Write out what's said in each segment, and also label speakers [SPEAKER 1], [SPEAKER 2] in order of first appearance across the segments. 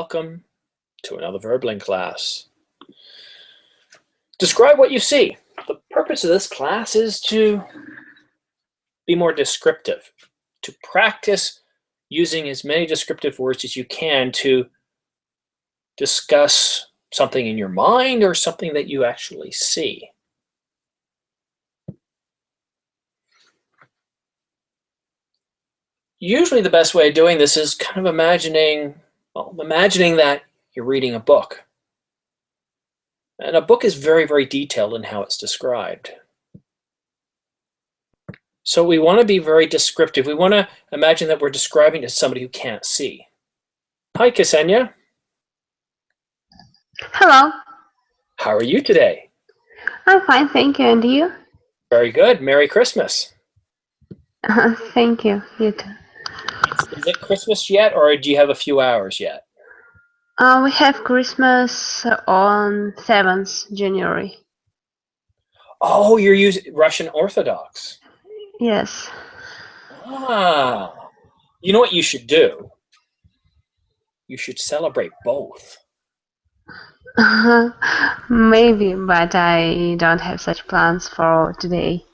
[SPEAKER 1] Welcome to another Verbling class. Describe what you see. The purpose of this class is to be more descriptive, to practice using as many descriptive words as you can to discuss something in your mind or something that you actually see. Usually the best way of doing this is kind of imagining that you're reading a book. And a book is very, very detailed in how it's described. So we want to be very descriptive. We want to imagine that we're describing to somebody who can't see. Hi, Ksenia.
[SPEAKER 2] Hello.
[SPEAKER 1] How are you today?
[SPEAKER 2] I'm fine, thank you. And you?
[SPEAKER 1] Very good. Merry Christmas.
[SPEAKER 2] Thank you. You too.
[SPEAKER 1] Is it Christmas yet, or do you have a few hours yet?
[SPEAKER 2] We have Christmas on 7th January.
[SPEAKER 1] Oh, you're using Russian Orthodox.
[SPEAKER 2] Yes.
[SPEAKER 1] Ah. You know what you should do? You should celebrate both.
[SPEAKER 2] Maybe, but I don't have such plans for today.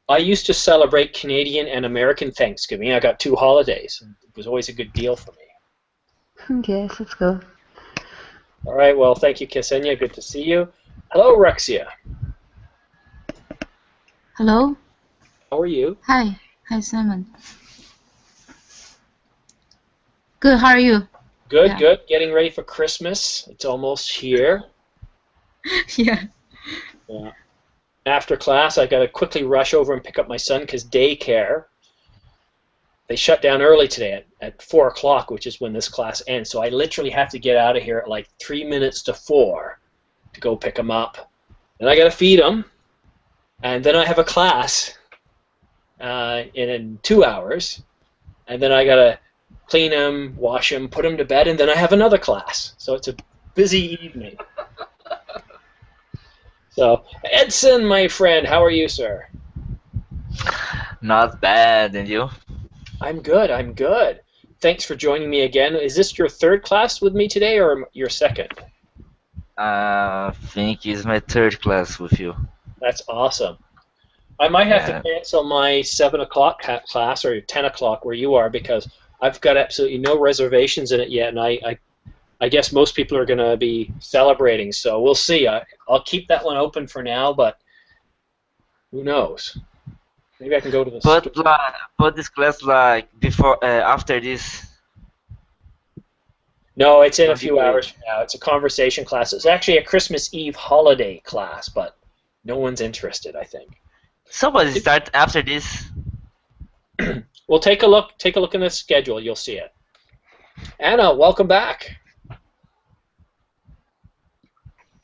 [SPEAKER 1] I used to celebrate Canadian and American Thanksgiving. I got 2 holidays. It was always a good deal for me.
[SPEAKER 2] Yes, let's go.
[SPEAKER 1] All right, well, thank you, Ksenia. Good to see you. Hello, Rexia.
[SPEAKER 3] Hello.
[SPEAKER 1] How are you?
[SPEAKER 3] Hi. Hi, Simon. Good, how are you?
[SPEAKER 1] Good,
[SPEAKER 3] Yeah.
[SPEAKER 1] good. Getting ready for Christmas. It's almost here.
[SPEAKER 3] Yeah.
[SPEAKER 1] Yeah. After class, I got to quickly rush over and pick up my son because daycare, they shut down early today at 4 o'clock, which is when this class ends. So I literally have to get out of here at like 3 minutes to 4 to go pick him up. Then I got to feed him. And then I have a class in 2 hours. And then I got to clean him, wash him, put him to bed, and then I have another class. So it's a busy evening. So, Edson, my friend, how are you, sir?
[SPEAKER 4] Not bad, and you?
[SPEAKER 1] I'm good, I'm good. Thanks for joining me again. Is this your 3rd class with me today or your 2nd?
[SPEAKER 4] I think it's my 3rd class with you.
[SPEAKER 1] That's awesome. I might have to cancel my 7 o'clock class or 10 o'clock where you are because I've got absolutely no reservations in it yet, and I guess most people are going to be celebrating, so we'll see. I'll keep that one open for now, but who knows? Maybe I can go to the
[SPEAKER 4] But this class before after this.
[SPEAKER 1] No, it's in a few hours from now. It's a conversation class. It's actually a Christmas Eve holiday class, but no one's interested, I think.
[SPEAKER 4] Somebody start after this.
[SPEAKER 1] Well, take a look in the schedule. You'll see it. Anna, welcome back.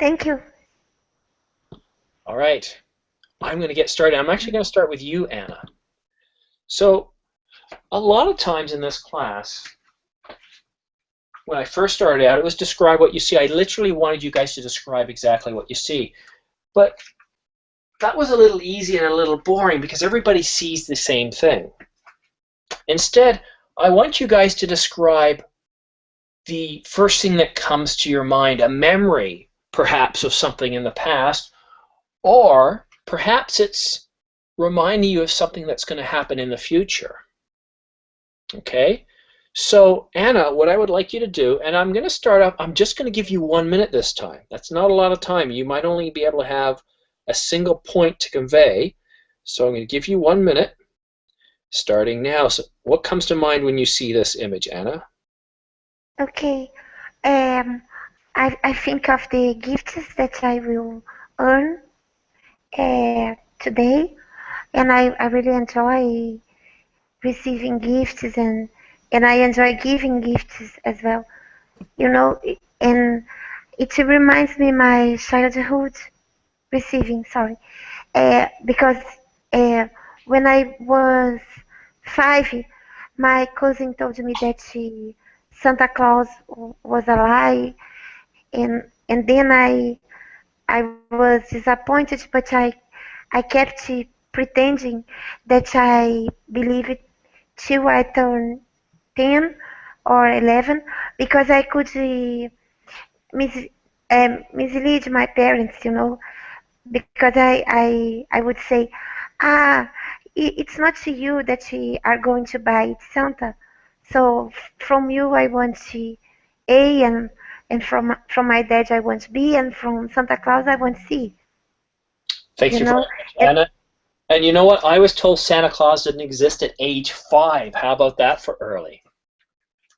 [SPEAKER 5] Thank you.
[SPEAKER 1] All right. I'm going to get started. I'm actually going to start with you, Anna. So, a lot of times in this class, when I first started out, it was describe what you see. I literally wanted you guys to describe exactly what you see. But that was a little easy and a little boring because everybody sees the same thing. Instead, I want you guys to describe the first thing that comes to your mind, a memory, perhaps, of something in the past, or perhaps it's reminding you of something that's going to happen in the future. Okay? So, Anna, what I would like you to do, and I'm going to start off, I'm just going to give you 1 minute this time. That's not a lot of time. You might only be able to have a single point to convey. So I'm going to give you 1 minute, starting now. So what comes to mind when you see this image, Anna?
[SPEAKER 5] Okay. I think of the gifts that I will earn today, and I really enjoy receiving gifts and I enjoy giving gifts as well. You know, and it reminds me my childhood receiving. Sorry, because when I was 5, my cousin told me that Santa Claus was a lie, and then I was disappointed, but I kept pretending that I believed till I turned 10 or 11 because I could mislead my parents, you know, because I would say, ah, it's not to you that we are going to buy, it's Santa. So from you I want A, and from my dad I want B, and from Santa Claus I want C.
[SPEAKER 1] Thank
[SPEAKER 5] You
[SPEAKER 1] you very
[SPEAKER 5] know,
[SPEAKER 1] much,
[SPEAKER 5] and
[SPEAKER 1] Anna. And you know what? I was told Santa Claus didn't exist at age 5. How about that for early?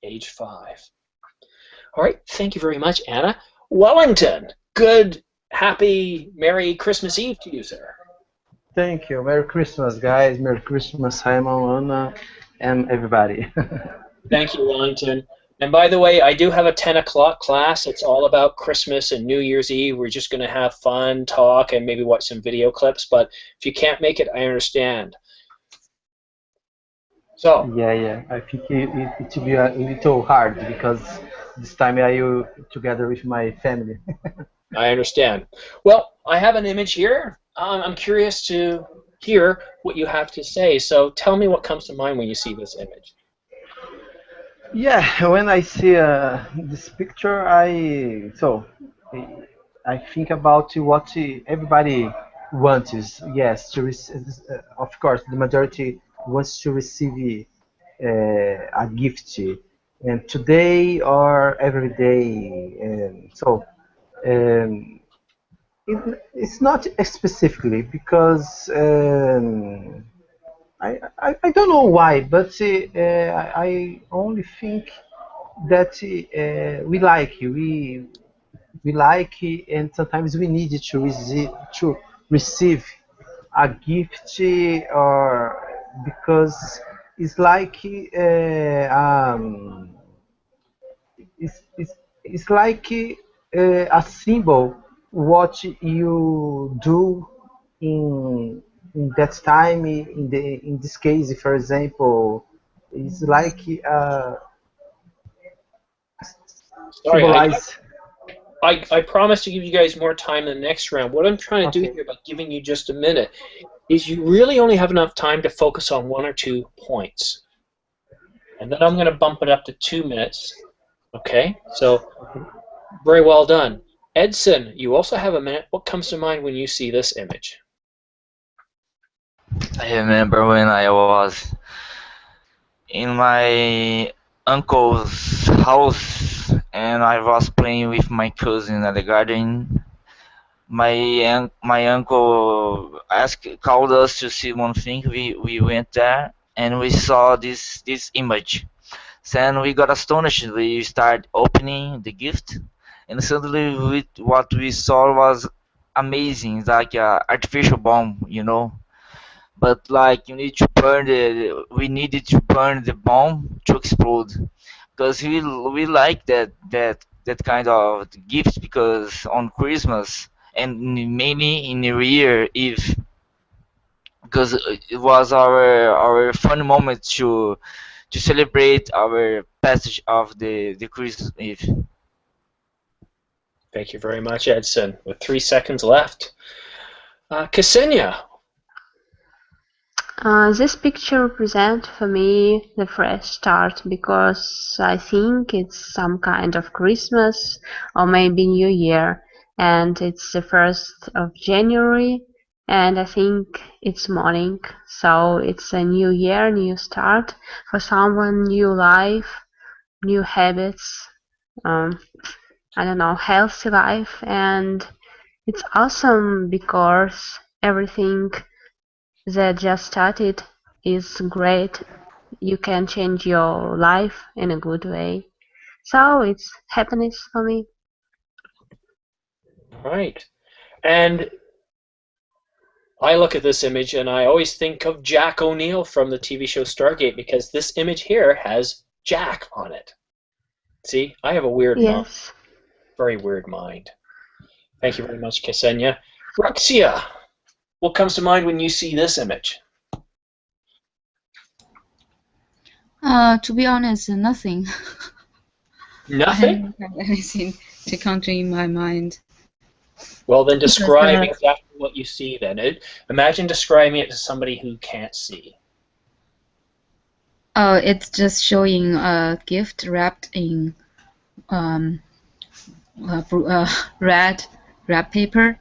[SPEAKER 1] Age 5. All right. Thank you very much, Anna. Wellington, good, happy, Merry Christmas Eve to you, sir.
[SPEAKER 6] Thank you. Merry Christmas, guys. Merry Christmas, Simon, Anna, and everybody.
[SPEAKER 1] Thank you, Wellington. And by the way, I do have a 10 o'clock class. It's all about Christmas and New Year's Eve. We're just going to have fun, talk, and maybe watch some video clips. But if you can't make it, I understand. So,
[SPEAKER 6] Yeah. I think it will be a little hard because this time I will together with my family.
[SPEAKER 1] I understand. Well, I have an image here. I'm curious to hear what you have to say. So tell me what comes to mind when you see this image.
[SPEAKER 6] Yeah, when I see this picture, I think about what everybody wants. Is yes, of course, the majority wants to receive a gift, and today or every day. And um, it's not specifically because I don't know why, but I only think that we like and sometimes we need to receive a gift or because it's like it's like a symbol what you do in that time in this case for example it's like
[SPEAKER 1] Sorry,
[SPEAKER 6] symbolize.
[SPEAKER 1] I promise to give you guys more time in the next round. What I'm trying to do
[SPEAKER 6] Okay.
[SPEAKER 1] here by giving you just a minute is you really only have enough time to focus on 1 or 2 points. And then I'm going to bump it up to 2 minutes. Okay? So, very well done. Edson, you also have a minute. What comes to mind when you see this image?
[SPEAKER 4] I remember when I was in my uncle's house and I was playing with my cousin at the garden. My uncle called us to see one thing. We went there and we saw this image. Then we got astonished. We started opening the gift, and suddenly what we saw was amazing. It's like a artificial bomb, you know. But like you need to we needed to burn the bomb to explode, because we like that kind of gift because on Christmas and mainly in New Year Eve, because it was our fun moment to celebrate our passage of the Christmas Eve.
[SPEAKER 1] Thank you very much, Edson. With 3 seconds left. Ksenia.
[SPEAKER 2] This picture represents for me the fresh start because I think it's some kind of Christmas or maybe New Year, and it's the 1st of January, and I think it's morning, so it's a new year, new start for someone, new life, new habits, um, I don't know, healthy life, and it's awesome because everything that just started is great. You can change your life in a good way. So it's happiness for me.
[SPEAKER 1] All right. And I look at this image and I always think of Jack O'Neill from the TV show Stargate because this image here has Jack on it. See, I have a weird mind,
[SPEAKER 2] Yes.
[SPEAKER 1] very weird mind. Thank you very much, Ksenia. Roxia, what comes to mind when you see this image?
[SPEAKER 3] To be honest, nothing. I
[SPEAKER 1] Nothing?
[SPEAKER 3] don't have anything to come to in my mind.
[SPEAKER 1] Well, then
[SPEAKER 3] Because
[SPEAKER 1] describe exactly what you see then. Imagine describing it to somebody who can't see.
[SPEAKER 3] Oh, it's just showing a gift wrapped in red wrap paper,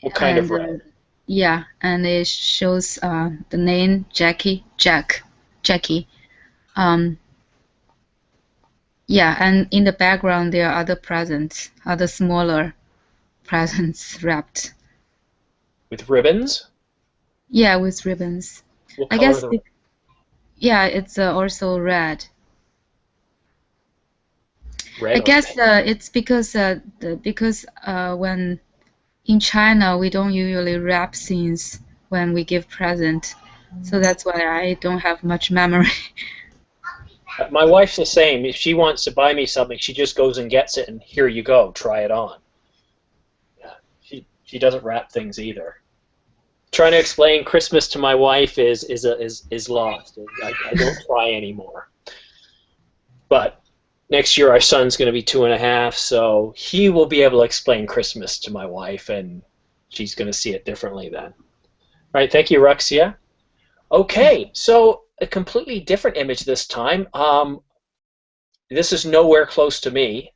[SPEAKER 1] What kind of
[SPEAKER 3] and
[SPEAKER 1] red?
[SPEAKER 3] yeah, and it shows the name Jackie. Um, yeah, and in the background there are other presents, other smaller presents wrapped.
[SPEAKER 1] With ribbons?
[SPEAKER 3] Yeah, with ribbons.
[SPEAKER 1] What
[SPEAKER 3] I
[SPEAKER 1] color are
[SPEAKER 3] guess,
[SPEAKER 1] the
[SPEAKER 3] yeah, it's also red. I
[SPEAKER 1] red or
[SPEAKER 3] guess
[SPEAKER 1] pink?
[SPEAKER 3] it's because when in China we don't usually wrap things when we give present, so that's why I don't have much memory.
[SPEAKER 1] My wife's the same. If she wants to buy me something, she just goes and gets it, and here you go, try it on. Yeah, she doesn't wrap things either. Trying to explain Christmas to my wife is lost. I don't try anymore. But next year our son's going to be 2.5, so he will be able to explain Christmas to my wife, and she's going to see it differently then. All right, thank you, Ruxia. Okay, so a completely different image this time. This is nowhere close to me.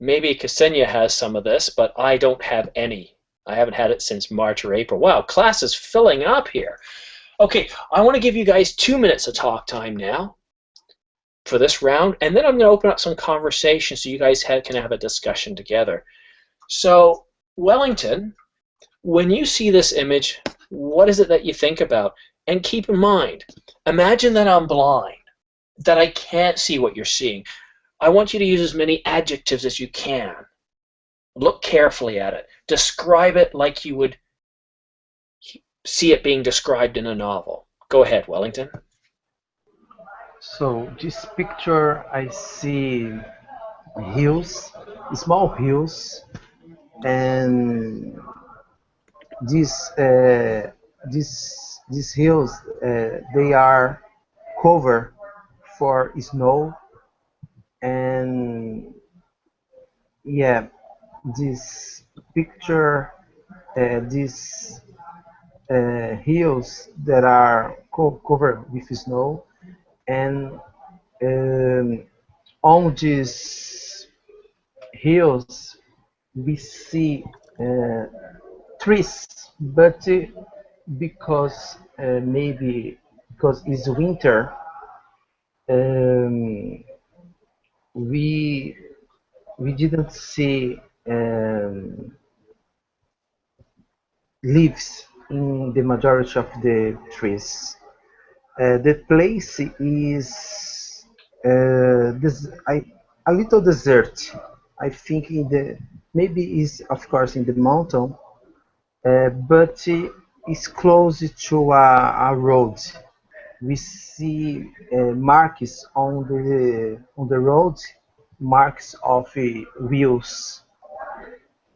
[SPEAKER 1] Maybe Ksenia has some of this, but I don't have any. I haven't had it since March or April. Wow, class is filling up here. Okay, I want to give you guys 2 minutes of talk time now for this round, and then I'm going to open up some conversation so you guys can have a discussion together. So, Wellington, when you see this image, what is it that you think about? And keep in mind, imagine that I'm blind, that I can't see what you're seeing. I want you to use as many adjectives as you can. Look carefully at it. Describe it like you would see it being described in a novel. Go ahead, Wellington.
[SPEAKER 6] So this picture, I see hills, small hills, and these these hills they are covered for snow, and yeah, this picture, these hills that are covered with snow, and um, on these hills we see uh, trees, but because maybe because it's winter, um, we we didn't see leaves in the majority of the trees. The place is a little desert. I think in the maybe is of course in the mountain, but it's close to a road. We see marks on the road, marks of wheels,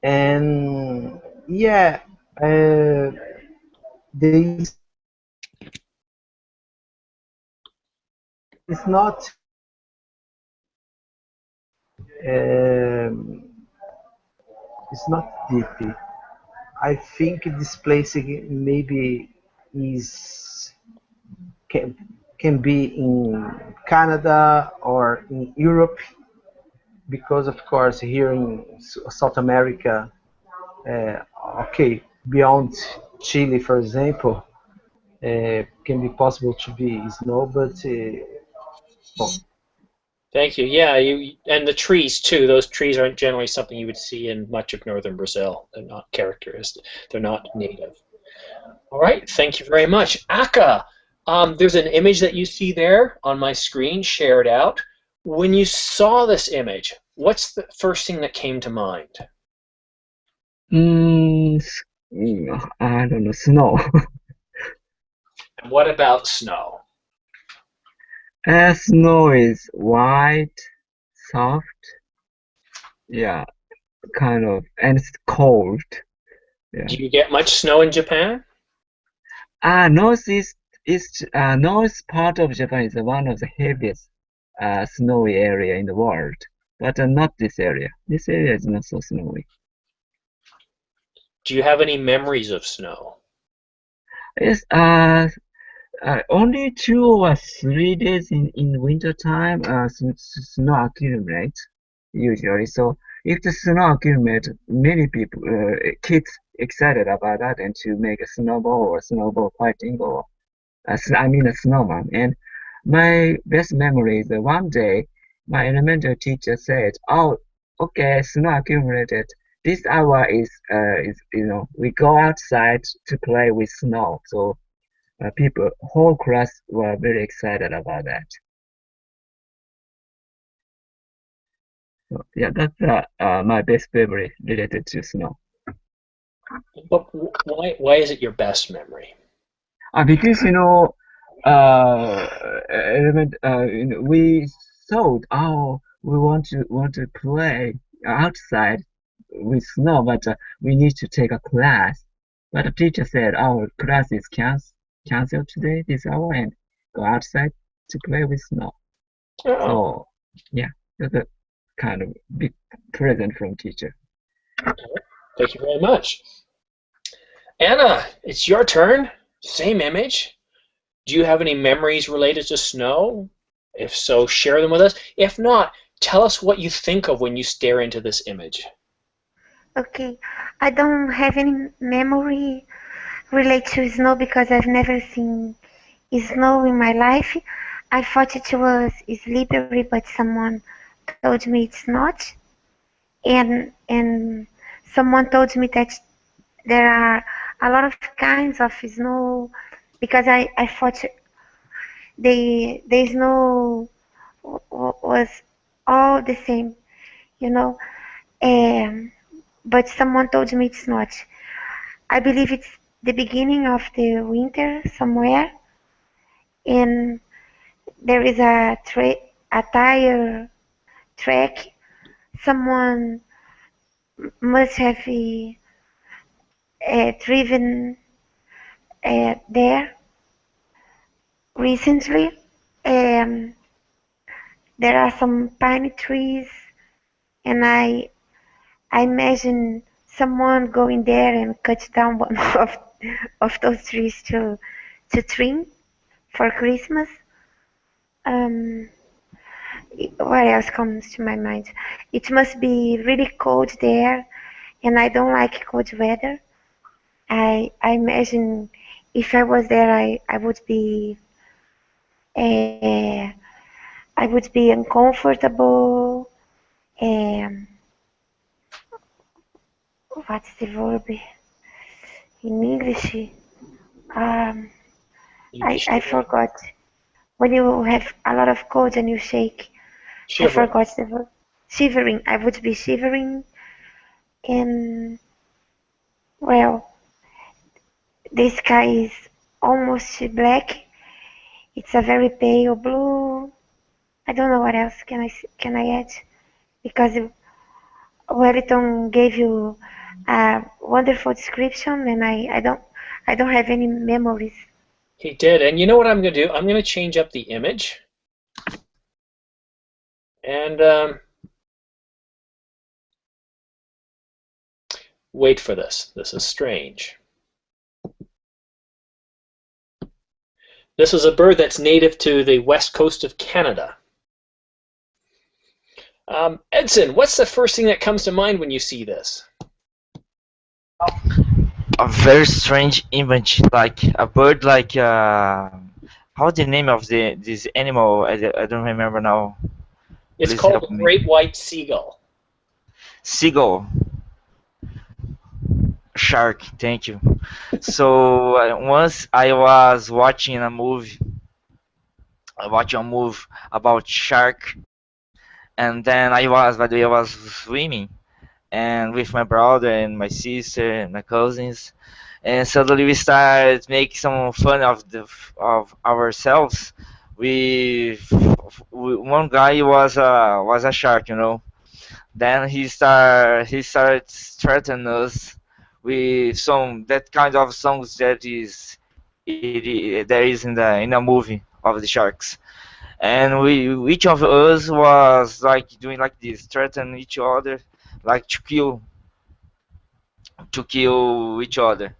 [SPEAKER 6] and yeah, uh, there is not um, it's not deep. I think this place maybe is can can be in Canada or in Europe, because of course here in South America, uh, okay, beyond Chile, for example, can be possible to be snow, but well,
[SPEAKER 1] Thank you. Yeah, and the trees too. Those trees aren't generally something you would see in much of northern Brazil. They're not characteristic. They're not native. All right. Thank you very much, Aka. There's an image that you see there on my screen, shared out. When you saw this image, what's the first thing that came to mind?
[SPEAKER 7] I don't know, snow.
[SPEAKER 1] And what about snow?
[SPEAKER 7] Snow is white, soft, yeah, kind of, and it's cold. Yeah.
[SPEAKER 1] Do you get much snow in Japan?
[SPEAKER 7] Northeast north part of Japan is one of the heaviest snowy area in the world, but not this area. This area is not so snowy.
[SPEAKER 1] Do you have any memories of snow?
[SPEAKER 7] Yes, Only 2 or 3 days in winter time, snow accumulate usually. So if the snow accumulate, many people, kids excited about that and to make a snowball or snowball fighting or I mean a snowman. And my best memory is that one day my elementary teacher said, "Oh, okay, snow accumulated. This hour is we go outside to play with snow." So whole class were very excited about that. So yeah, that's my best memory related to snow.
[SPEAKER 1] But why is it your best memory?
[SPEAKER 7] Because uh, we thought, oh, we want to play outside with snow, but we need to take a class. But the teacher said, our class is canceled today, this hour, and go outside to play with snow.
[SPEAKER 1] Oh,
[SPEAKER 7] So yeah, that's a kind of big present from teacher.
[SPEAKER 1] thank you very much. Anna, it's your turn. Same image. Do you have any memories related to snow? If so, share them with us. If not, tell us what you think of when you stare into this image.
[SPEAKER 5] Okay, I don't have any memory related to snow because I've never seen snow in my life. I thought it was slippery, but someone told me it's not. And someone told me that there are a lot of kinds of snow because I thought the snow was all the same, you know. Um, but someone told me it's not. I believe it's the beginning of the winter somewhere, and there is a tire track. Someone must have driven there recently. Um, there are some pine trees, and I imagine someone going there and cut down one of those trees to trim for Christmas. Um, what else comes to my mind? It must be really cold there, and I don't like cold weather. I imagine if I was there, uh, I would be uncomfortable. Um, what's the verb in English? Um,
[SPEAKER 1] You'd be
[SPEAKER 5] I
[SPEAKER 1] shivering.
[SPEAKER 5] forgot. When you have a lot of cold and you shake, I
[SPEAKER 1] Shivering.
[SPEAKER 5] forgot the verb. Shivering. I would be shivering, and well, the sky is almost black. It's a very pale blue. I don't know what else can I add because Wellington gave you a wonderful description, and I don't have any memories.
[SPEAKER 1] He did. And you know what I'm going to do? I'm going to change up the image. And wait for this. This is strange. This is a bird that's native to the west coast of Canada. Edson, what's the first thing that comes to mind when you see this?
[SPEAKER 4] A very strange image, like a bird, like how's the name of this animal? I don't remember now.
[SPEAKER 1] It's
[SPEAKER 4] Please
[SPEAKER 1] called
[SPEAKER 4] help
[SPEAKER 1] the
[SPEAKER 4] me.
[SPEAKER 1] great white seagull.
[SPEAKER 4] Seagull, shark. Thank you. So once I was watching a movie about shark, and then by the way, I was swimming and with my brother and my sister and my cousins, and suddenly we started making some fun of ourselves. One guy was a shark, Then he started threatening us with some that kind of songs there is in a movie of the sharks. And each of us was like doing like this, threatening each other, like to kill each other.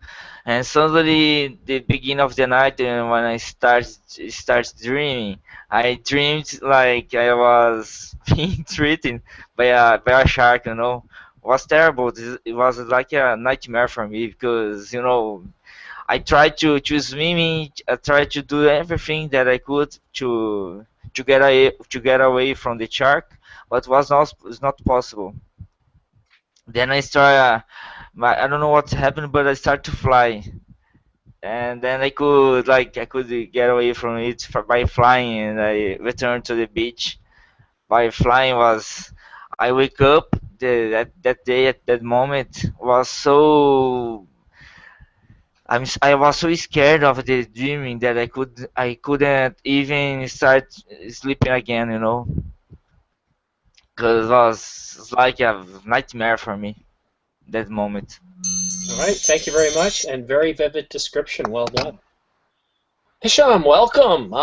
[SPEAKER 4] And suddenly the beginning of the night, and when I start dreaming, I dreamed like I was being treated by a shark. It was terrible. It was like a nightmare for me because I tried to swim. I tried to do everything that I could to get away from the shark, but was not possible. Then I start. I don't know what happened, but I start to fly, and then I could get away from it by flying, and I returned to the beach by flying. Was I wake up that day at that moment was so I was so scared of the dreaming that I couldn't even start sleeping again, because it was like a nightmare for me that moment.
[SPEAKER 1] All right, thank you very much, and very vivid description. Well done. Hisham, welcome.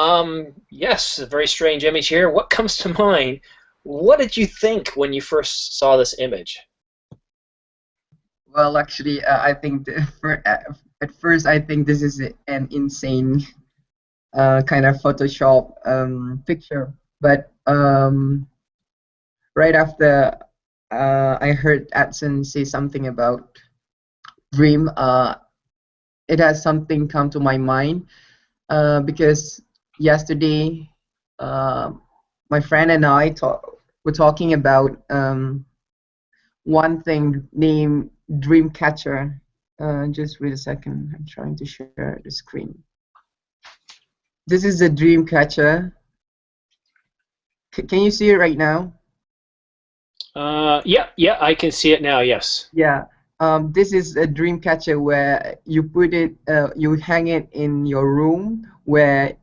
[SPEAKER 1] Yes, a very strange image here. What comes to mind? What did you think when you first saw this image?
[SPEAKER 8] Well, actually, I think at first I think this is an insane kind of Photoshop picture, but right after I heard Adson say something about dream, it has something come to my mind because yesterday uh, my friend and I were talking about one thing named Dreamcatcher. Just wait a second. I'm trying to share the screen. This is the Dreamcatcher. Can you see it right now?
[SPEAKER 1] Yeah, I can see it now. Yes.
[SPEAKER 8] Yeah. This is a Dreamcatcher where you put it, you hang it in your room, where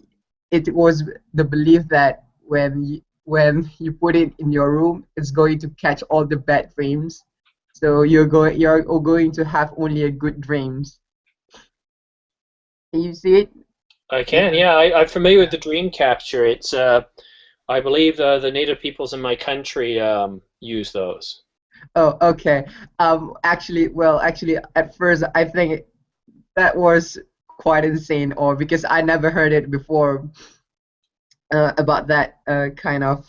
[SPEAKER 8] it was the belief that when you put it in your room, it's going to catch all the bad dreams. So you're going to have only a good dreams. Can you see it?
[SPEAKER 1] I can. Yeah, I'm familiar with the dream capture. It's I believe the native peoples in my country use those.
[SPEAKER 8] Oh, okay. Actually, at first I think that was quite insane, or because I never heard it before about that um, kind of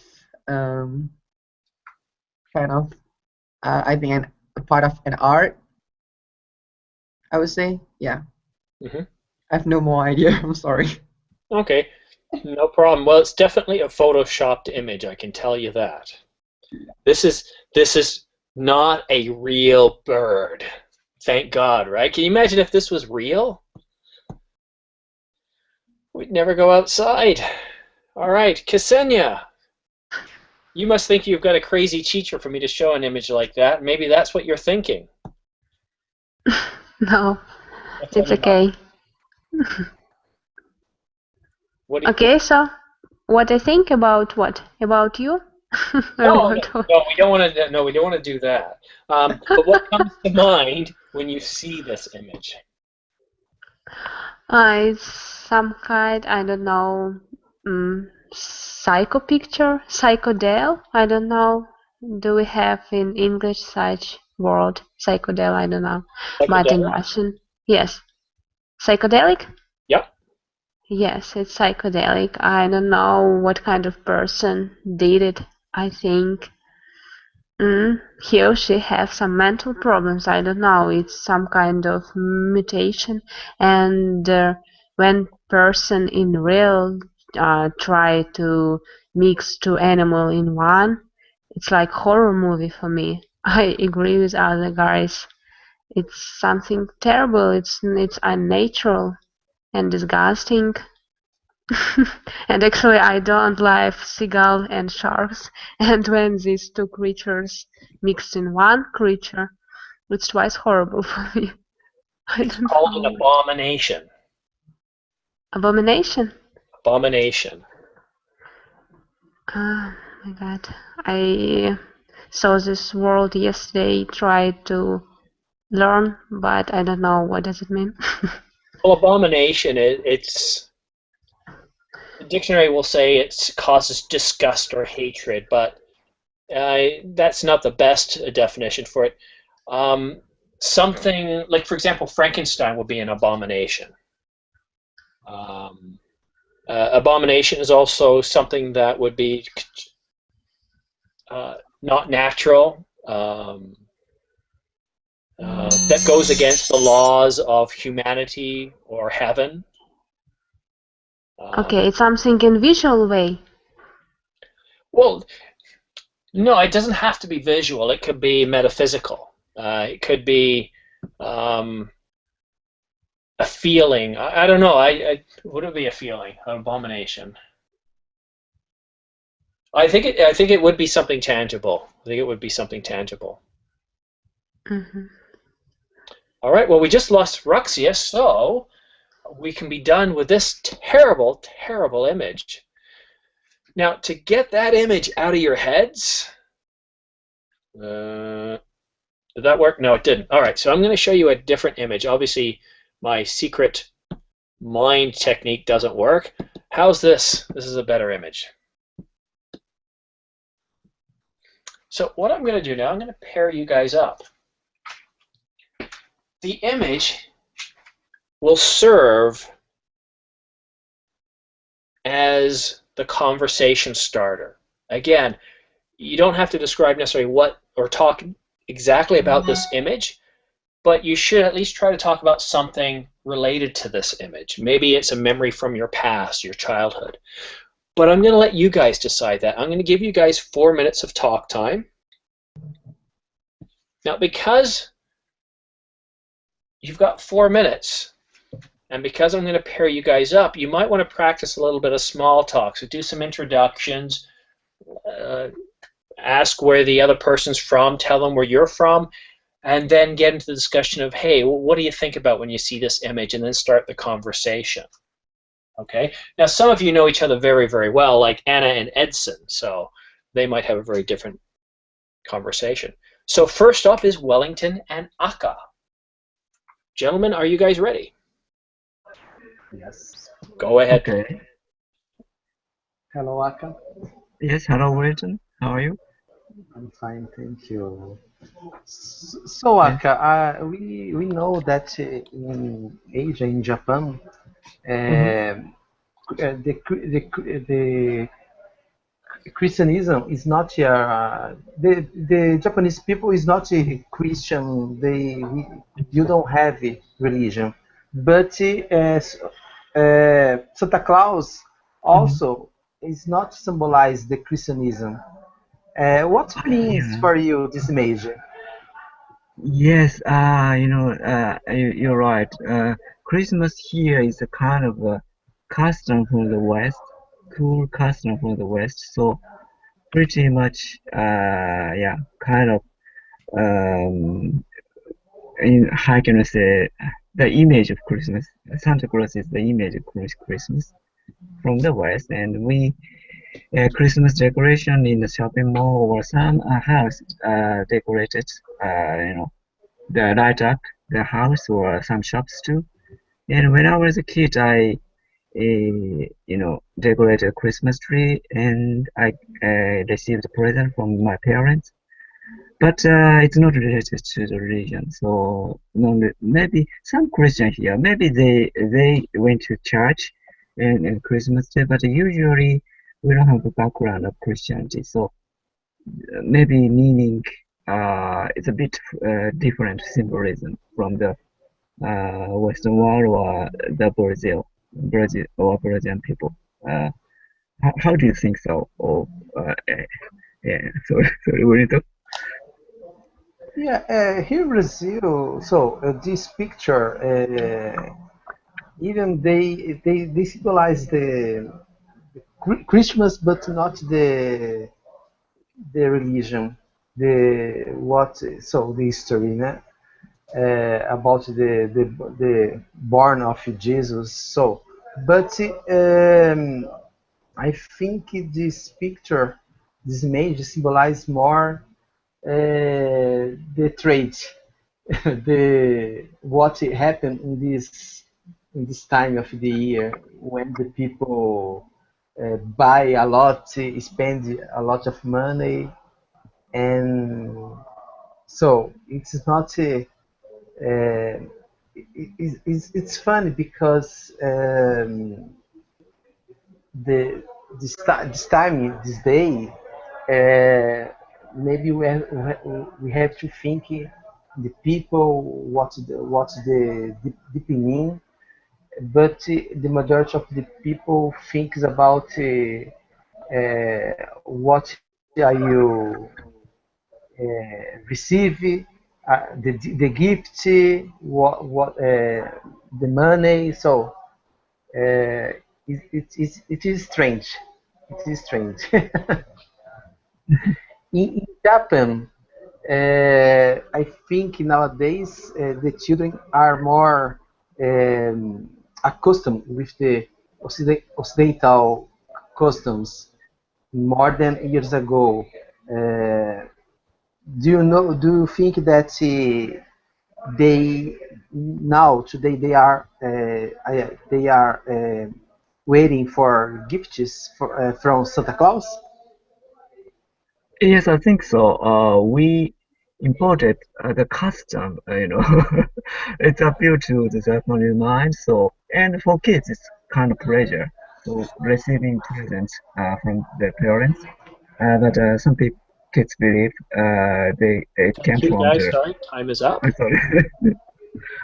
[SPEAKER 8] I think a part of an art. I would say, yeah.
[SPEAKER 1] Hmm.
[SPEAKER 8] I have no more idea. I'm sorry.
[SPEAKER 1] Okay, no problem. Well, it's definitely a photoshopped image. I can tell you that. This is not a real bird. Thank God, right? Can you imagine if this was real? We'd never go outside. All right, Ksenia, you must think you've got a crazy teacher for me to show an image like that. Maybe that's what you're thinking.
[SPEAKER 2] No,
[SPEAKER 1] That's
[SPEAKER 2] it's
[SPEAKER 1] funny.
[SPEAKER 2] okay.
[SPEAKER 1] What do you,
[SPEAKER 2] Okay, so what I think about what? About you? Or
[SPEAKER 1] no, no,
[SPEAKER 2] about what?
[SPEAKER 1] no, we don't want to. No, we don't want to do that. But what comes to mind when you see this image?
[SPEAKER 2] It's some kind, I don't know, psycho picture, psychodel, I don't know. Do we have in English such word, psychodel, I don't know. But in
[SPEAKER 1] Psychedelic?
[SPEAKER 2] Russian, yes. Psychedelic?
[SPEAKER 1] Yep.
[SPEAKER 2] Yes, it's psychedelic. I don't know what kind of person did it. I think he or she have some mental problems. I don't know. It's some kind of mutation, and when person in real try to mix two animal in one, it's like horror movie for me. I agree with other guys. It's something terrible. It's unnatural and disgusting. And actually, I don't like seagull and sharks. And when these two creatures mixed in one creature, it's twice horrible for me. I
[SPEAKER 1] It's
[SPEAKER 2] don't
[SPEAKER 1] called an
[SPEAKER 2] know.
[SPEAKER 1] abomination.
[SPEAKER 2] Abomination.
[SPEAKER 1] Abomination.
[SPEAKER 2] Oh my God. I saw this word yesterday, tried to learn, but I don't know what does it mean.
[SPEAKER 1] Well, abomination, it's the dictionary will say it causes disgust or hatred, but that's not the best definition for it. Um, something like, for example, Frankenstein would be an abomination. Abomination is also something that would be not natural, that goes against the laws of humanity or heaven.
[SPEAKER 2] Okay, it's something in visual way.
[SPEAKER 1] Well, no, it doesn't have to be visual. It could be metaphysical. It could be a feeling. I don't know. Would it be a feeling? An abomination. I think it would be something tangible. I think it would be something tangible.
[SPEAKER 2] Mm-hmm.
[SPEAKER 1] All right. Well, we just lost Ruxia, so we can be done with this terrible, terrible image. Now, to get that image out of your heads, did that work? No, it didn't. All right. So I'm going to show you a different image. Obviously, my secret mind technique doesn't work. How's this? This is a better image. So what I'm going to do now, I'm going to pair you guys up. The image will serve as the conversation starter. Again, you don't have to describe necessarily what or talk exactly about this image, but you should at least try to talk about something related to this image. Maybe it's a memory from your past, your childhood. But I'm going to let you guys decide that. I'm going to give you guys 4 minutes of talk time. Now, because you've got 4 minutes, and because I'm going to pair you guys up, you might want to practice a little bit of small talk. So do some introductions, ask where the other person's from, tell them where you're from, and then get into the discussion of, hey, what do you think about when you see this image, and then start the conversation. Okay. Now, some of you know each other very, very well, like Anna and Edson, so they might have a very different conversation. So first up is Wellington and Aka. Gentlemen, are you guys ready?
[SPEAKER 6] Yes.
[SPEAKER 1] Go ahead.
[SPEAKER 7] Okay.
[SPEAKER 6] Hello, Aka.
[SPEAKER 7] Yes, hello, Wilton. How are you?
[SPEAKER 6] I'm fine, thank you. So,
[SPEAKER 7] Yes.
[SPEAKER 6] Aka, we know that in Asia, in Japan, the Christianism is not the Japanese people is not a Christian. You don't have a religion, but Santa Claus also is not symbolize the Christianism. What means
[SPEAKER 7] Yeah.
[SPEAKER 6] for you this image?
[SPEAKER 7] Yes, you're right. Christmas here is a kind of a custom from the West, cool custom from the West. So pretty much, yeah, kind of, how can I say, the image of Christmas. Santa Claus is the image of Christmas from the West, and we Christmas decoration in the shopping mall or some house decorated, the light up the house or some shops too. And when I was a kid, I decorated a Christmas tree, and I received a present from my parents. But it's not related to the religion. So no, maybe some Christian here, maybe they went to church and Christmas Day, but usually we don't have the background of Christianity. So maybe meaning it's a bit different symbolism from the Western world or the Brazil or Brazilian people. How do you think so? Or yeah, sorry, Benito.
[SPEAKER 6] Yeah, here in Brazil. So this picture, even they symbolize the Christmas, but not the religion, the what so the history, né? About the born of Jesus. So, but I think this picture, this image symbolize more the trade, the what happened in this time of the year when the people buy a lot, spend a lot of money, and so it's not Uh, it's funny because the this time this day maybe we have to think the people what's the deep meaning, but the majority of the people thinks about what are you receive the gift, what the money. So it is strange. It is strange. In Japan, I think nowadays the children are more accustomed with the Occidental customs more than years ago. Uh, do you think that they now today they are waiting for gifts from Santa Claus?
[SPEAKER 7] Yes, I think so. We imported the custom, it's appeal to the Japanese mind. So, and for kids, it's kind of pleasure. So receiving presents from their parents. But some kids believe they it came
[SPEAKER 1] Thank you,
[SPEAKER 7] from
[SPEAKER 1] guys.
[SPEAKER 7] the.
[SPEAKER 1] Sorry, time is up.
[SPEAKER 7] I'm sorry.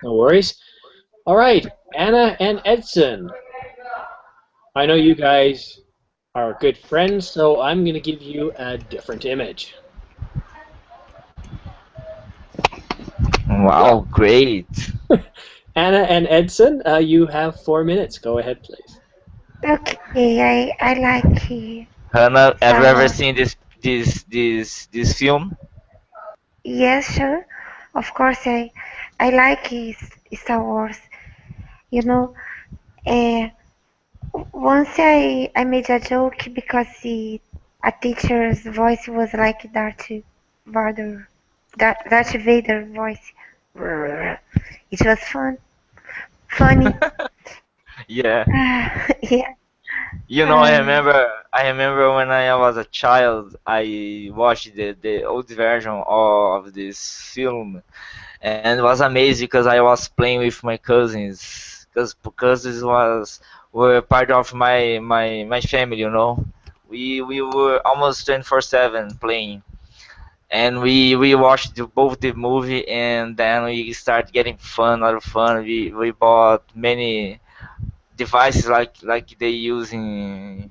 [SPEAKER 1] No worries. All right, Anna and Edson. I know you guys are good friends, so I'm going to give you a different image.
[SPEAKER 4] Wow, great.
[SPEAKER 1] Anna and Edson, you have 4 minutes. Go ahead, please.
[SPEAKER 5] Okay, I like
[SPEAKER 4] Hannah, have you ever
[SPEAKER 5] Star.
[SPEAKER 4] seen this film?
[SPEAKER 5] Yes, sure. Of course, I like Star Wars. You know, uh, once I made a joke because a teacher's voice was like Vader, Darth Vader voice. It was funny.
[SPEAKER 4] Yeah.
[SPEAKER 5] Yeah.
[SPEAKER 4] You know,
[SPEAKER 5] Um,
[SPEAKER 4] I remember when I was a child, I watched the old version of this film, and it was amazing because I was playing with my cousins, because cousins were part of my family, you know. We were almost 24/7 playing, and we watched both the movie, and then we start getting fun, a lot of fun. We bought many devices like they use in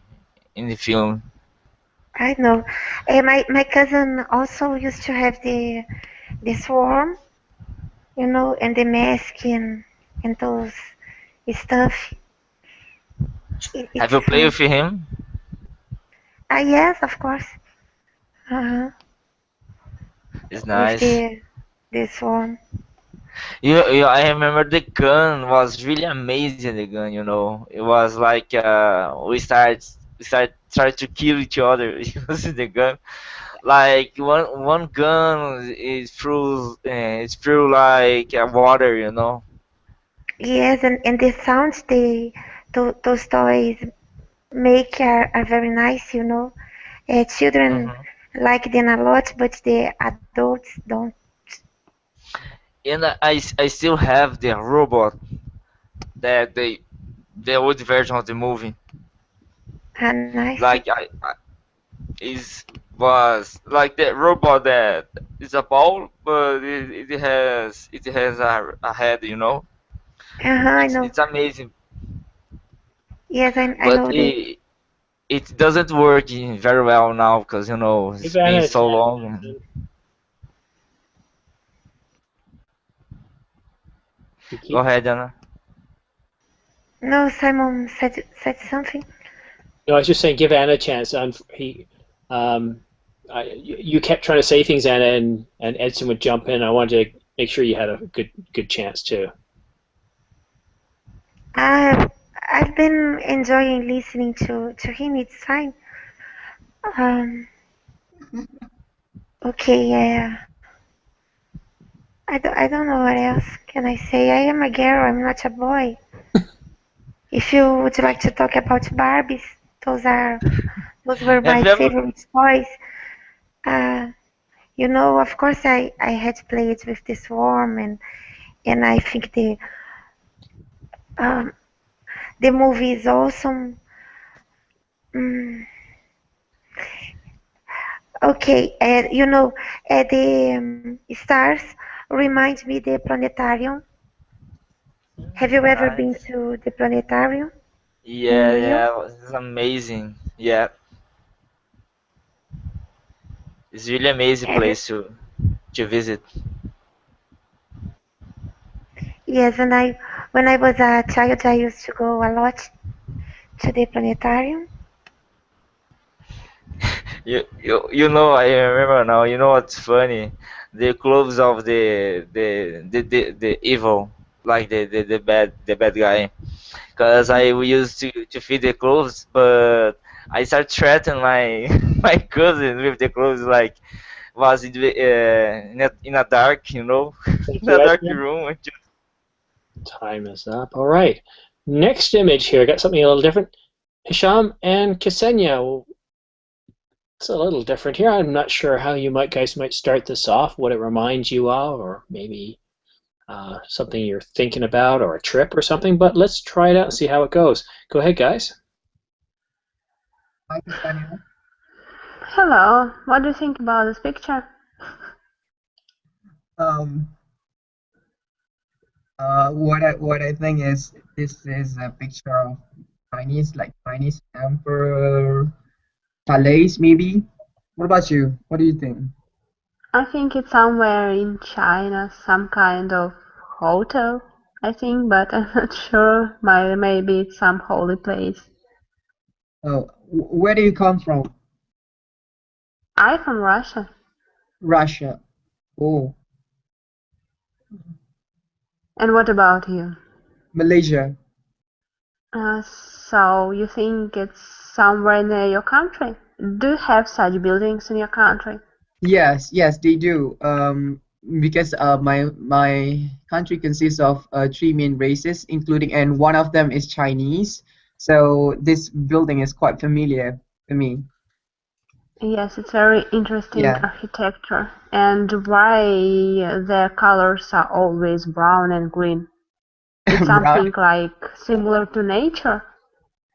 [SPEAKER 4] the film.
[SPEAKER 5] I know. My cousin also used to have the swarm, and the mask and those stuff.
[SPEAKER 4] Have
[SPEAKER 5] It's
[SPEAKER 4] you played
[SPEAKER 5] fun.
[SPEAKER 4] with him?
[SPEAKER 5] Yes, of course. Uh-huh.
[SPEAKER 4] It's
[SPEAKER 5] With
[SPEAKER 4] nice.
[SPEAKER 5] the swarm.
[SPEAKER 4] I remember the gun was really amazing. The gun, you know, it was like we start to kill each other using the gun. Like one gun is through it's through like water, you know.
[SPEAKER 5] Yes, and the sounds those toys make are very nice. Children
[SPEAKER 4] Hmm.
[SPEAKER 5] like them a lot, but the adults don't.
[SPEAKER 4] And I still have the robot that the old version of the movie.
[SPEAKER 5] Nice.
[SPEAKER 4] Like I is was like the robot that is a ball, but it has a head, you know.
[SPEAKER 5] I know.
[SPEAKER 4] It's amazing,
[SPEAKER 5] Yes, I
[SPEAKER 4] but
[SPEAKER 5] know the.
[SPEAKER 4] it doesn't work very well now because you know
[SPEAKER 1] Give
[SPEAKER 4] it's
[SPEAKER 1] Anna
[SPEAKER 4] been
[SPEAKER 1] a
[SPEAKER 4] so
[SPEAKER 1] chance,
[SPEAKER 4] long.
[SPEAKER 1] Edson. You
[SPEAKER 4] Go
[SPEAKER 1] keep.
[SPEAKER 4] ahead, Anna.
[SPEAKER 5] No, Simon said something.
[SPEAKER 1] No, I was just saying, give Anna a chance. Um, you kept trying to say things, Anna, and Edson would jump in. I wanted to make sure you had a good chance too.
[SPEAKER 5] I've I've been enjoying listening to him. It's fine. Um. Okay. Yeah. I don't know what else can I say. I am a girl. I'm not a boy. If you would like to talk about Barbies, those were
[SPEAKER 4] Have
[SPEAKER 5] my
[SPEAKER 4] you ever
[SPEAKER 5] favorite toys. Uh, of course I had played with the swarm and I think um, the movie is awesome. Mm, okay, the stars remind me the planetarium. Have you ever been
[SPEAKER 4] Nice.
[SPEAKER 5] to the planetarium in
[SPEAKER 4] Yeah,
[SPEAKER 5] Rio?
[SPEAKER 4] yeah, it's amazing. Yeah, it's really amazing
[SPEAKER 5] Have you,
[SPEAKER 4] place to visit.
[SPEAKER 5] yes, and when I was a child, I used to go a lot to the planetarium.
[SPEAKER 4] You know, I remember now. You know what's funny? The clothes of the evil, like the bad guy. Cause I used to feed the clothes, but I start threatening my my cousin with the clothes, like was in a dark, you know,
[SPEAKER 1] Thank
[SPEAKER 4] in
[SPEAKER 1] you,
[SPEAKER 4] a dark
[SPEAKER 1] Edna.
[SPEAKER 4] room.
[SPEAKER 1] Time is up. All right. Next image here. Got something a little different. Hisham and Ksenia. Well, it's a little different here. I'm not sure how you guys might start this off, what it reminds you of, or maybe something you're thinking about, or a trip or something. But let's try it out and see how it goes. Go ahead, guys.
[SPEAKER 8] Hi, Ksenia.
[SPEAKER 2] Hello, what do you think about this picture?
[SPEAKER 8] Um, what I think is this is a picture of Chinese emperor palace maybe. What about you? What do you think?
[SPEAKER 2] I think it's somewhere in China, some kind of hotel, I think, but I'm not sure. Maybe it's some holy place.
[SPEAKER 8] Oh, where do you come from?
[SPEAKER 2] I'm from Russia.
[SPEAKER 8] Russia. Oh,
[SPEAKER 2] And what about you?
[SPEAKER 8] Malaysia.
[SPEAKER 2] So you think it's somewhere near your country? Do you have such buildings in your country?
[SPEAKER 8] Yes, yes, they do. Because my country consists of three main races, including and one of them is Chinese. So this building is quite familiar to me.
[SPEAKER 2] Yes, it's very interesting
[SPEAKER 8] Yeah,
[SPEAKER 2] architecture. And why their colors are always brown and green? It's
[SPEAKER 8] right.
[SPEAKER 2] something like similar to nature,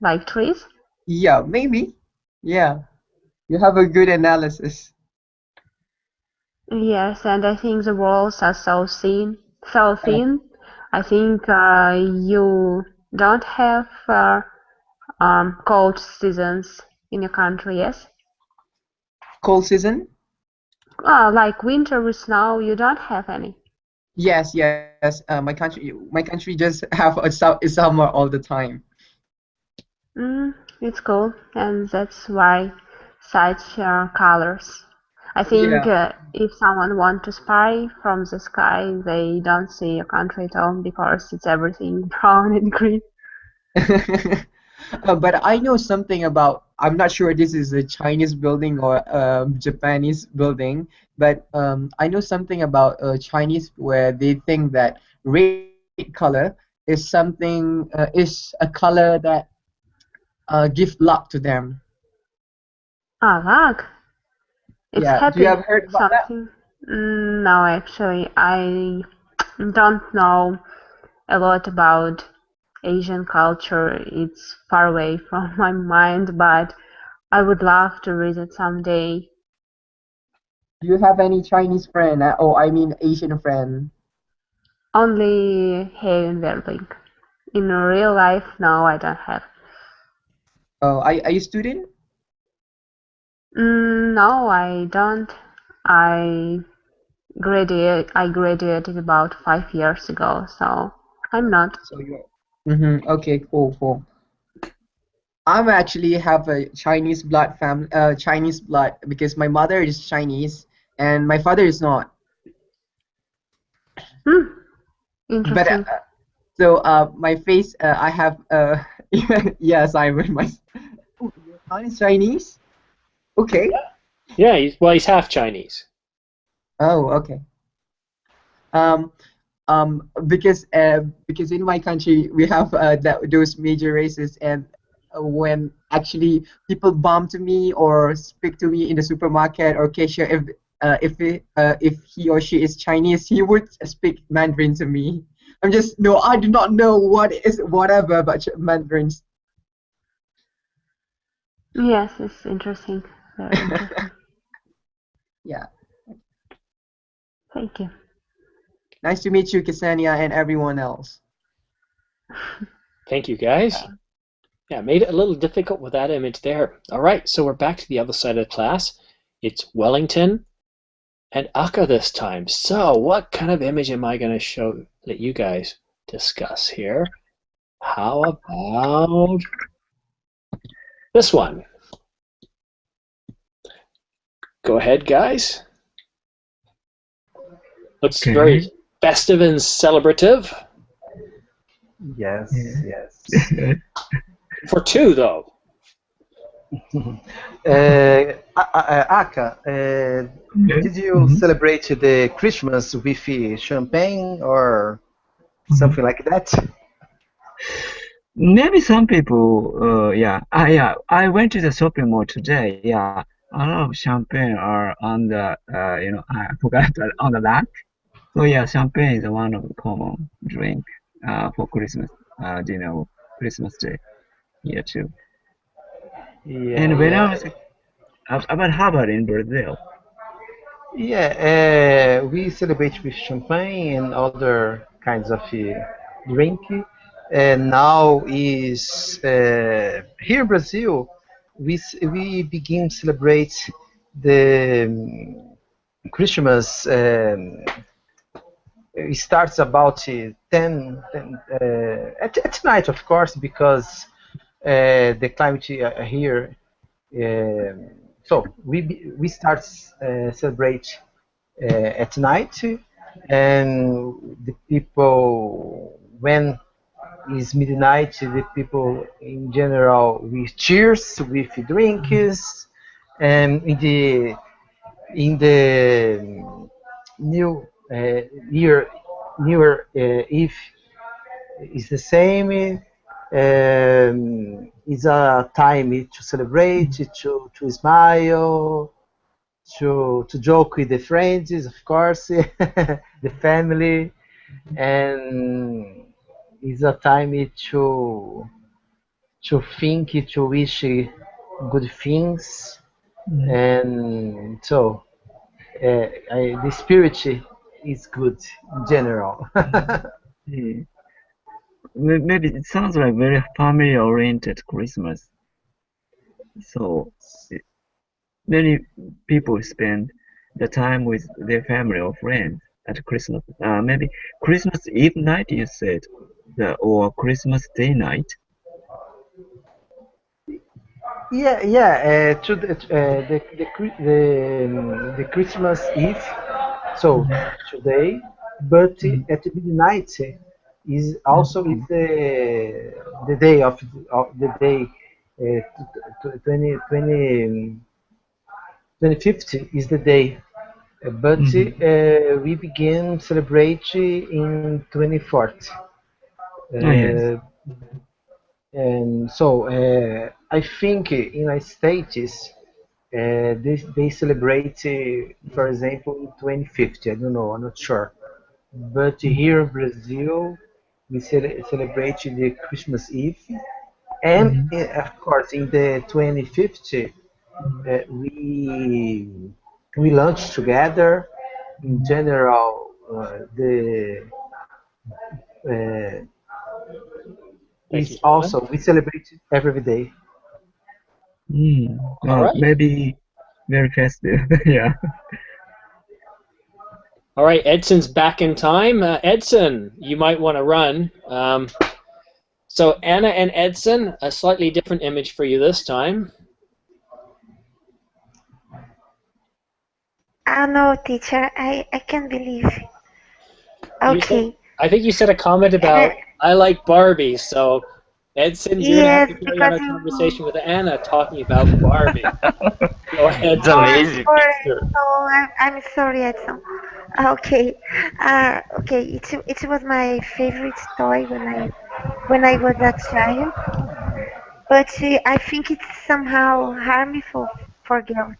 [SPEAKER 2] like trees.
[SPEAKER 8] Yeah, maybe. Yeah, you have a good analysis.
[SPEAKER 2] Yes, and I think the walls are so
[SPEAKER 8] Uh,
[SPEAKER 2] thin. I think you don't have cold seasons in your country, yes?
[SPEAKER 8] cold season?
[SPEAKER 2] Like winter with snow, you don't have any.
[SPEAKER 8] Yes, yes. My country just have a summer all the time.
[SPEAKER 2] It's cool, and that's why such colors. I think
[SPEAKER 8] Yeah.
[SPEAKER 2] if someone wants to spy from the sky, they don't see a country at all because it's everything brown and green.
[SPEAKER 8] But I know something about, I'm not sure this is a Chinese building or Japanese building, but I know something about Chinese where they think that red color is is a color that give luck to them.
[SPEAKER 2] Ah, look, it's
[SPEAKER 8] Yeah, do you
[SPEAKER 2] happy
[SPEAKER 8] have heard about that?
[SPEAKER 2] something. No, actually, I don't know a lot about Asian culture. It's far away from my mind, but I would love to visit someday.
[SPEAKER 8] Do you have any Chinese friend? Oh, I mean Asian friend.
[SPEAKER 2] Only here in Berlin. In real life, no, I don't have.
[SPEAKER 8] Oh, are you student?
[SPEAKER 2] No, I don't. I I graduated about 5 years ago, so I'm not.
[SPEAKER 8] So you're. Okay, cool, cool. I'm actually have a Chinese blood family, Chinese blood because my mother is Chinese and my father is not.
[SPEAKER 2] Hmm,
[SPEAKER 8] But
[SPEAKER 2] interesting.
[SPEAKER 8] my face, I have yes, I'm my. Oh, your son is Chinese? Okay.
[SPEAKER 1] Yeah, he's half Chinese.
[SPEAKER 8] Oh, okay. Um, because in my country we have those major races, and when actually people bump to me or speak to me in the supermarket or cashier, if he or she is Chinese, he would speak Mandarin to me. I'm just no, I do not know what is whatever about Mandarins.
[SPEAKER 2] Yes, it's interesting. Very interesting.
[SPEAKER 8] Yeah.
[SPEAKER 2] Thank you.
[SPEAKER 8] Nice to meet you, Ksenia, and everyone else.
[SPEAKER 1] Thank you, guys. Yeah, made it a little difficult with that image there. All right, so we're back to the other side of the class. It's Wellington and Akka this time. So what kind of image am I going to show that you guys discuss here? How about this one? Go ahead, guys. Looks very festive and celebrative.
[SPEAKER 6] Yes, yes.
[SPEAKER 1] For two, though.
[SPEAKER 6] Aka, did you celebrate the Christmas with champagne or something like that?
[SPEAKER 7] Maybe some people, yeah. I went to the shopping mall today. Yeah, a lot of champagne are on the, I forgot on the rack. So yeah, champagne is one of the common drink for Christmas dinner, Christmas Day here too.
[SPEAKER 6] Yeah,
[SPEAKER 7] And when
[SPEAKER 6] yeah.
[SPEAKER 7] I was about how about in Brazil?
[SPEAKER 6] Yeah, we celebrate with champagne and other kinds of drink. And now is here in Brazil, we begin celebrate the Christmas. It starts about 10 at night, of course, because the climate here. So we start celebrate at night, and the people when it's midnight, the people in general we cheers with drinks, and in the new year newer eve is the same. It's a time to celebrate, to smile, to joke with the friends, of course, the family, and it's a time to think, to wish good things, and so the spirit is good in general.
[SPEAKER 7] Yeah. Maybe it sounds like very family-oriented Christmas. So many people spend the time with their family or friends at Christmas. Maybe Christmas Eve night, you said, or Christmas Day night.
[SPEAKER 6] Yeah, yeah. To the Christmas Eve, so today, but at midnight is also is the day of the day 20, 25th is the day, but we begin celebrate in 24th.
[SPEAKER 7] Oh yes.
[SPEAKER 6] And so I think in United States they celebrate, for example, in 2050. I don't know, I'm not sure. But here in Brazil, we celebrate the Christmas Eve, and of course in the 25th we lunch together. In general, the uh,
[SPEAKER 1] Thank you,
[SPEAKER 6] is
[SPEAKER 1] gentlemen.
[SPEAKER 6] also we celebrate every day.
[SPEAKER 1] All right.
[SPEAKER 7] Maybe very festive. Yeah.
[SPEAKER 1] All right, Edson's back in time. Edson, you might want to run. So Anna and Edson, a slightly different image for you this time.
[SPEAKER 5] No, teacher, I can't believe. Okay.
[SPEAKER 1] I think you said a comment about I like Barbie. So Edson, you're gonna have
[SPEAKER 5] Yes,
[SPEAKER 1] to carry on
[SPEAKER 5] because
[SPEAKER 1] a conversation with Anna talking about Barbie. Go ahead.
[SPEAKER 4] It's amazing.
[SPEAKER 5] so I'm sorry, Edson. Okay. Okay. It was my favorite toy when I was a child, but I think it's somehow harmful for girls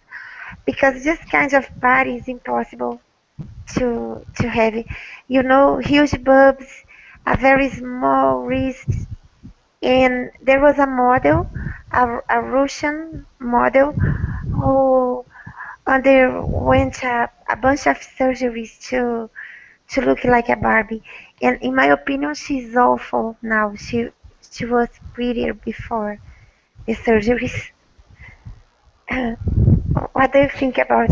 [SPEAKER 5] because this kind of body is impossible to have. Huge boobs, a very small wrist, and there was a model, a Russian model, who underwent a bunch of surgeries to look like a Barbie. And in my opinion, she's awful now. She was prettier before the surgeries. What do you think about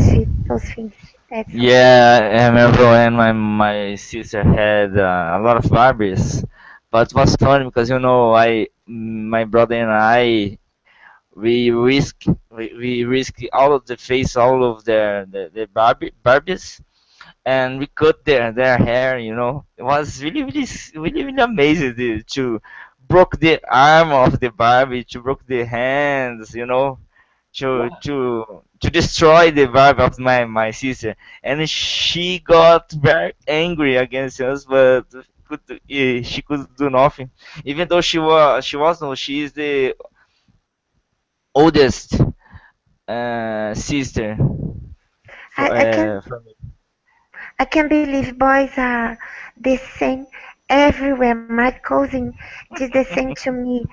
[SPEAKER 5] those things, Edson?
[SPEAKER 4] Yeah, I remember when my sister had a lot of Barbies, but it was funny because my brother and I we risk all of the face, all of the Barbies, and we cut their hair. It was really amazing to broke the arm of the Barbie, to broke the hands, to destroy the vibe of my sister, and she got very angry against us, but she could do nothing, even though she was no, she is the oldest sister for,
[SPEAKER 5] I can
[SPEAKER 4] for me.
[SPEAKER 5] I can't believe boys are the same everywhere. My cousin did the same to me.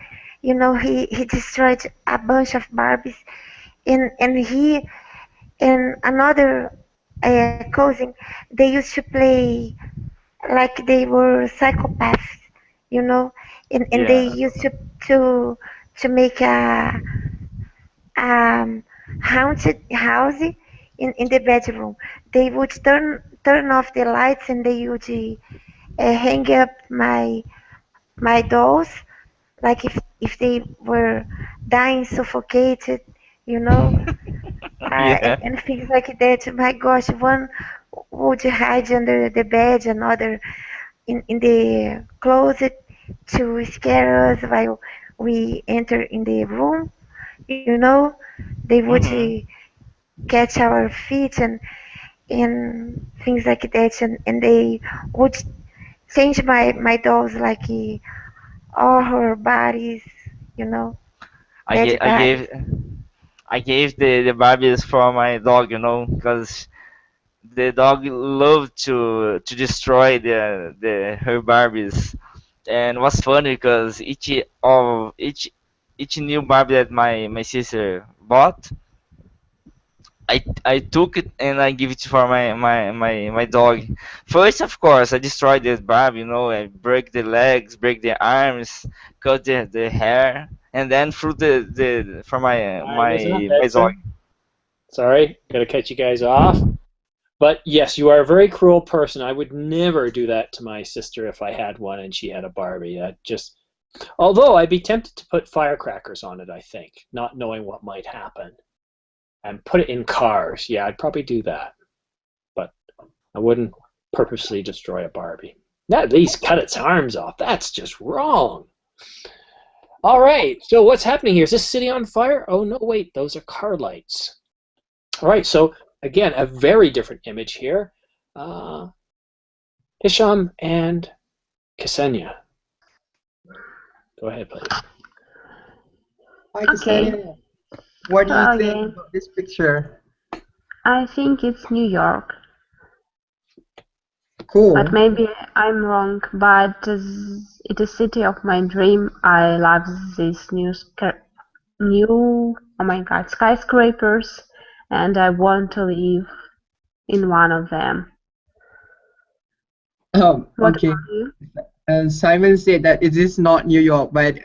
[SPEAKER 5] He destroyed a bunch of Barbies, and he and another cousin, they used to play like they were psychopaths, you know, and they
[SPEAKER 4] Yeah.
[SPEAKER 5] used to to make a um, haunted house in the bedroom. They would turn off the lights, and they would hang up my dolls, like if they were dying suffocated, you know,
[SPEAKER 4] Yeah.
[SPEAKER 5] and things like that. My gosh, one would hide under the bed, another in the closet to scare us while we enter in the room. They would
[SPEAKER 4] Hmm.
[SPEAKER 5] catch our feet and things like that, and they would change my dolls like all her bodies, you know,
[SPEAKER 4] I gave
[SPEAKER 5] bad
[SPEAKER 4] I
[SPEAKER 5] bodies.
[SPEAKER 4] gave I gave the Barbies for my dog, because the dog loved to destroy the her Barbies, and it was funny because each new Barbie that my sister bought, I took it and I give it for my dog. First, of course, I destroyed the Barbie, I break the legs, break the arms, cut the hair, and then threw the for
[SPEAKER 1] Time is up,
[SPEAKER 4] my dog.
[SPEAKER 1] Edson. Sorry, gotta cut you guys off. But yes, you are a very cruel person. I would never do that to my sister if I had one and she had a Barbie. Although I'd be tempted to put firecrackers on it, I think, not knowing what might happen, and put it in cars. Yeah, I'd probably do that, but I wouldn't purposely destroy a Barbie. At least cut its arms off. That's just wrong. All right, so what's happening here? Is this city on fire? Oh, no, wait, those are car lights. All right, so again, a very different image here. Uh, Hisham and Ksenia. Go ahead, please.
[SPEAKER 8] Hi,
[SPEAKER 2] Okay.
[SPEAKER 8] Ksenia. What do you
[SPEAKER 2] Hello
[SPEAKER 8] think
[SPEAKER 2] again.
[SPEAKER 8] about this picture?
[SPEAKER 2] I think it's New York, but
[SPEAKER 8] Cool.
[SPEAKER 2] maybe I'm wrong. But it is city of my dream. I love these oh my God, skyscrapers, and I want to live in one of them. What
[SPEAKER 8] Okay.
[SPEAKER 2] about you?
[SPEAKER 8] Simon said that it is not New York, but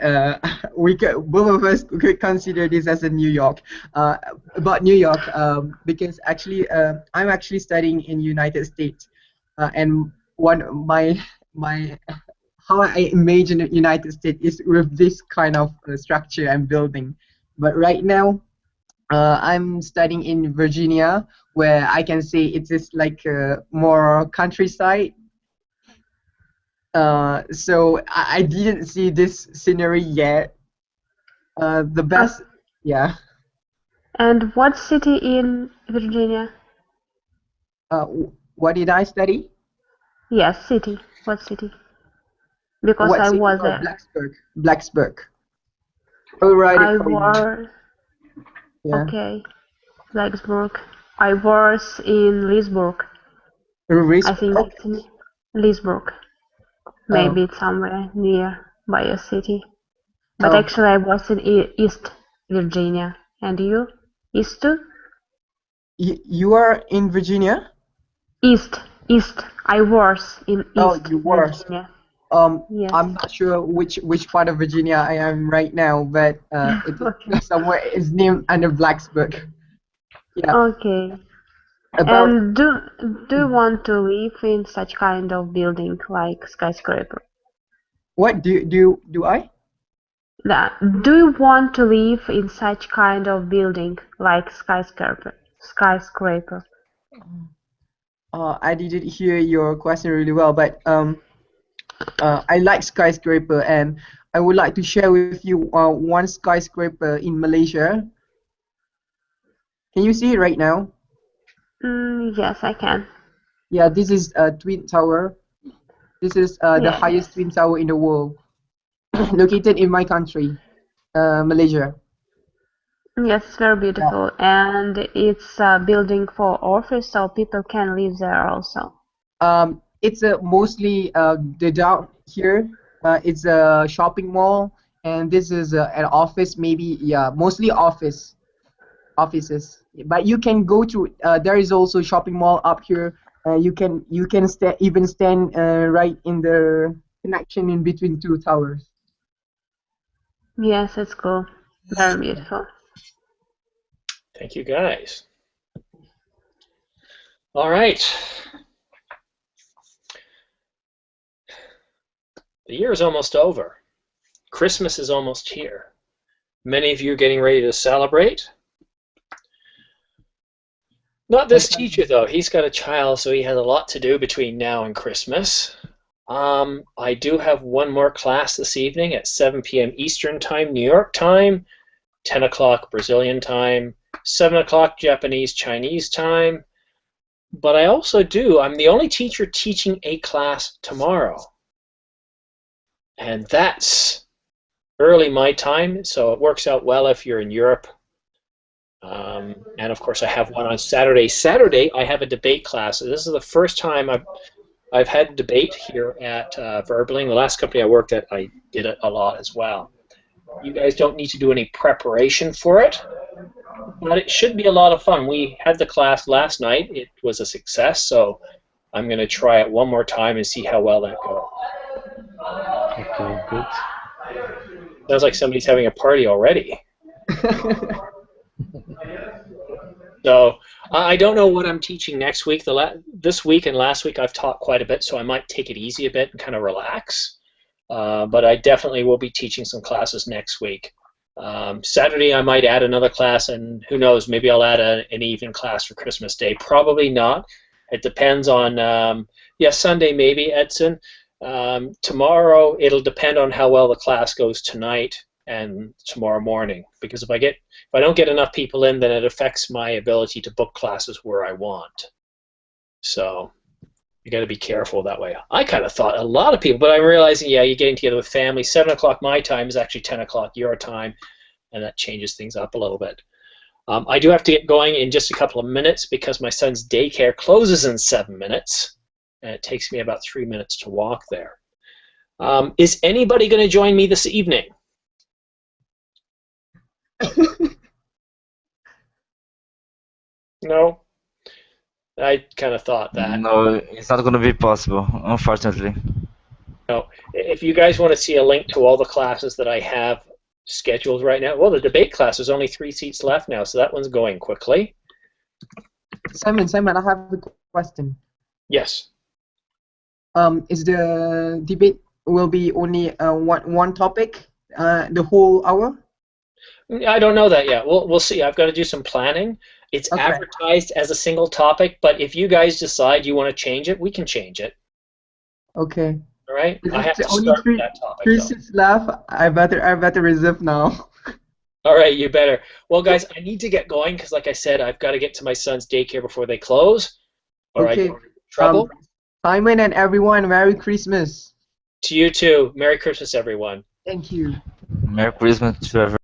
[SPEAKER 8] both of us could consider this as a New York. About New York, because actually, I'm actually studying in United States, and one my how I imagine the United States is with this kind of structure and building. But right now, I'm studying in Virginia, where I can say it is like more countryside. So I didn't see this scenery yet. The
[SPEAKER 2] Uh,
[SPEAKER 8] best, yeah.
[SPEAKER 2] and what city in Virginia?
[SPEAKER 8] What did I study?
[SPEAKER 2] Yes, city. What city? Because
[SPEAKER 8] What
[SPEAKER 2] I
[SPEAKER 8] city?
[SPEAKER 2] was
[SPEAKER 8] Oh,
[SPEAKER 2] there.
[SPEAKER 8] Blacksburg. Blacksburg. I'll write it
[SPEAKER 2] I
[SPEAKER 8] for you.
[SPEAKER 2] was
[SPEAKER 8] Yeah.
[SPEAKER 2] okay. Blacksburg. I was in Lisburg. I think
[SPEAKER 8] Oh,
[SPEAKER 2] it's in Lisburg. Maybe it's somewhere near by a city. But
[SPEAKER 8] oh,
[SPEAKER 2] actually I was in East Virginia. And you? East too?
[SPEAKER 8] you are in Virginia?
[SPEAKER 2] East. I was in
[SPEAKER 8] Oh,
[SPEAKER 2] East
[SPEAKER 8] you were.
[SPEAKER 2] Virginia.
[SPEAKER 8] Um,
[SPEAKER 2] Yes.
[SPEAKER 8] I'm not sure which part of Virginia I am right now, but
[SPEAKER 2] Okay.
[SPEAKER 8] it's somewhere. It's named under Blacksburg. Yeah.
[SPEAKER 2] Okay.
[SPEAKER 8] About
[SPEAKER 2] And do you want to live in such kind of building like skyscraper?
[SPEAKER 8] what do I?
[SPEAKER 2] That, do you want to live in such kind of building like skyscraper? Skyscraper.
[SPEAKER 8] I didn't hear your question really well, but I like skyscraper, and I would like to share with you one skyscraper in Malaysia. Can you see it right now?
[SPEAKER 2] Yes, I can.
[SPEAKER 8] Yeah, this is a twin tower. This is the
[SPEAKER 2] Yes.
[SPEAKER 8] highest twin tower in the world, located in my country, Malaysia.
[SPEAKER 2] Yes, it's very
[SPEAKER 8] Yeah.
[SPEAKER 2] beautiful. And it's a building for office, so people can live there also.
[SPEAKER 8] It's mostly the down here. It's a shopping mall, and this is an office. Maybe yeah, mostly offices. But you can go to. There is also shopping mall up here. You can even stand right in the connection in between two towers.
[SPEAKER 2] Yes, it's cool. Very beautiful.
[SPEAKER 1] Thank you, guys. All right. The year is almost over. Christmas is almost here. Many of you are getting ready to celebrate. Not this teacher, though. He's got a child, so he has a lot to do between now and Christmas. I do have one more class this evening at 7 p.m. Eastern Time, New York time, 10 o'clock Brazilian time, 7 o'clock Japanese Chinese time. But I also I'm the only teacher teaching a class tomorrow. And that's early my time, so it works out well if you're in Europe. And of course, I have one on Saturday. Saturday, I have a debate class. This is the first time I've had debate here at Verbeling. The last company I worked at, I did it a lot as well. You guys don't need to do any preparation for it, but it should be a lot of fun. We had the class last night. It was a success, so I'm going to try it one more time and see how well that goes.
[SPEAKER 6] Okay, good.
[SPEAKER 1] Sounds like somebody's having a party already. So I don't know what I'm teaching next week. This week and last week I've taught quite a bit, so I might take it easy a bit and kind of relax. But I definitely will be teaching some classes next week. Saturday I might add another class, and who knows, maybe I'll add an evening class for Christmas Day. Probably not. It depends on, Sunday maybe, Edson. Tomorrow it'll depend on how well the class goes tonight and tomorrow morning, because if I don't get enough people in, then it affects my ability to book classes where I want. So you got to be careful that way. I kind of thought a lot of people, but I'm realizing, yeah, you're getting together with family. 7 o'clock my time is actually 10 o'clock your time, and that changes things up a little bit. I do have to get going in just a couple of minutes because my son's daycare closes in 7 minutes, and it takes me about 3 minutes to walk there. Is anybody going to join me this evening? No? I kind of thought that.
[SPEAKER 4] No, it's not gonna be possible, unfortunately.
[SPEAKER 1] No. If you guys want to see a link to all the classes that I have scheduled right now, well, the debate class, there's only 3 seats left now, so that one's going quickly.
[SPEAKER 8] Simon, I have a question.
[SPEAKER 1] Yes.
[SPEAKER 8] Is the debate will be only one topic the whole hour?
[SPEAKER 1] I don't know that yet. We'll see. I've got to do some planning. It's
[SPEAKER 8] Okay.
[SPEAKER 1] advertised as a single topic, but if you guys decide you want to change it, we can change it.
[SPEAKER 8] Okay.
[SPEAKER 1] All right? I have to
[SPEAKER 8] Only
[SPEAKER 1] start with that topic,
[SPEAKER 8] three
[SPEAKER 1] though.
[SPEAKER 8] seats left. I better reserve now.
[SPEAKER 1] All right, you better. Well, guys, I need to get going because, like I said, I've got to get to my son's daycare before they close, or I
[SPEAKER 8] Okay.
[SPEAKER 1] get in trouble.
[SPEAKER 8] Simon and everyone, Merry Christmas.
[SPEAKER 1] To you too. Merry Christmas, everyone.
[SPEAKER 8] Thank you.
[SPEAKER 4] Merry Christmas to everyone.